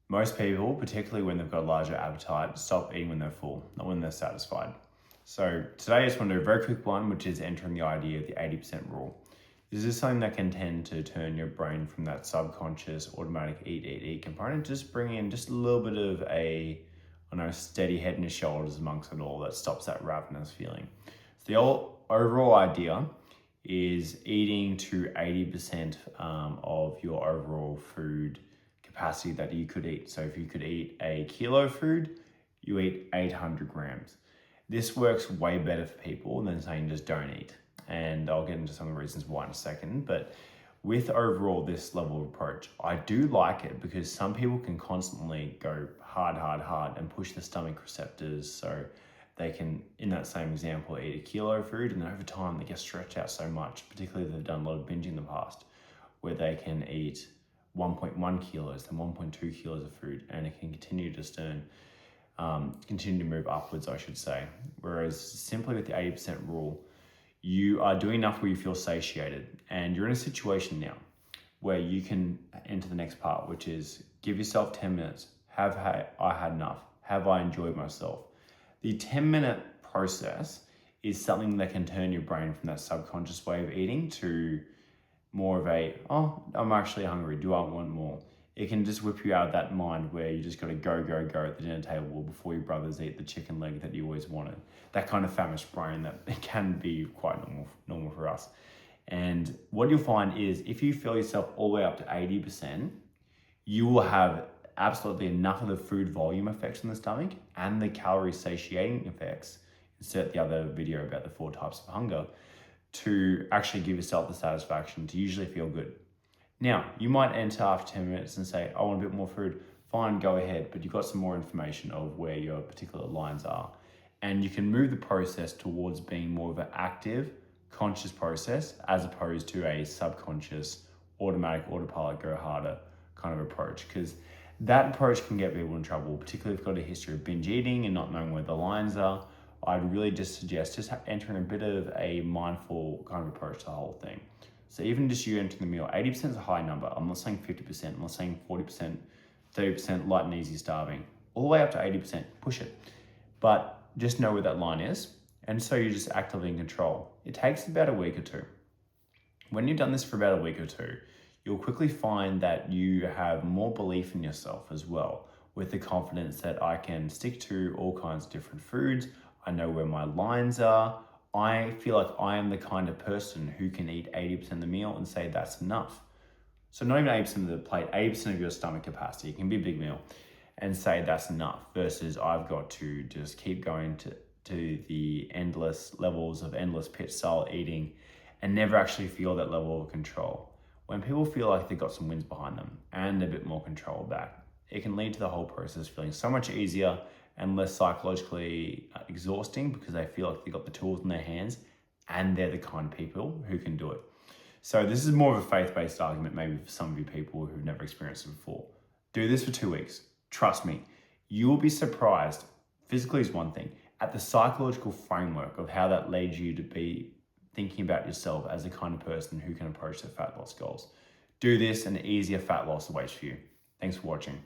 Most people, particularly when they've got a larger appetite, stop eating when they're full, not when they're satisfied. So today I just want to do a very quick one, which is entering the idea of the 80% rule. This is something that can tend to turn your brain from that subconscious automatic eat component, just bring in just a little bit of a, steady head and shoulders amongst it all that stops that ravenous feeling. So the overall idea is eating to 80% of your overall food capacity that you could eat. So if you could eat a kilo of food, you eat 800 grams. This works way better for people than saying just don't eat. And I'll get into some of the reasons why in a second. But with overall this level of approach, I do like it because some people can constantly go hard and push the stomach receptors. So they can, in that same example, eat a kilo of food, and then over time they get stretched out so much, particularly if they've done a lot of binging in the past, where they can eat 1.1 kilos, then 1.2 kilos of food, and it can continue to move upwards, I should say. Whereas simply with the 80% rule, you are doing enough where you feel satiated, and you're in a situation now where you can enter the next part, which is give yourself 10 minutes. Have I had enough? Have I enjoyed myself? The 10-minute process is something that can turn your brain from that subconscious way of eating to more of a, oh, I'm actually hungry. Do I want more? It can just whip you out of that mind where you just got to go at the dinner table before your brothers eat the chicken leg that you always wanted. That kind of famished brain that can be quite normal for us. And what you'll find is if you fill yourself all the way up to 80%, you will have absolutely enough of the food volume effects in the stomach and the calorie satiating effects. Insert the other video about the 4 types of hunger to actually give yourself the satisfaction to usually feel good. Now, you might enter after 10 minutes and say, I want a bit more food. Fine, go ahead, but you've got some more information of where your particular lines are. And you can move the process towards being more of an active, conscious process as opposed to a subconscious, automatic, autopilot, go harder kind of approach. Because that approach can get people in trouble, particularly if you've got a history of binge eating and not knowing where the lines are. I'd really just suggest just entering a bit of a mindful kind of approach to the whole thing. So even just you entering the meal, 80% is a high number. I'm not saying 50%, I'm not saying 40%, 30%, light and easy starving. All the way up to 80%, push it. But just know where that line is. And so you're just actively in control. It takes about a week or two. When you've done this for about a week or two, you'll quickly find that you have more belief in yourself as well, with the confidence that I can stick to all kinds of different foods. I know where my lines are. I feel like I am the kind of person who can eat 80% of the meal and say that's enough. So not even 80% of the plate, 80% of your stomach capacity. It can be a big meal and say that's enough versus I've got to just keep going to the endless levels of endless pit style eating and never actually feel that level of control. When people feel like they've got some wins behind them and a bit more control back, it can lead to the whole process feeling so much easier and less psychologically exhausting because they feel like they've got the tools in their hands and they're the kind of people who can do it. So this is more of a faith-based argument maybe for some of you people who've never experienced it before. Do this for 2 weeks. Trust me, you will be surprised. Physically is one thing. At the psychological framework of how that leads you to be thinking about yourself as the kind of person who can approach their fat loss goals. Do this and easier fat loss awaits for you. Thanks for watching.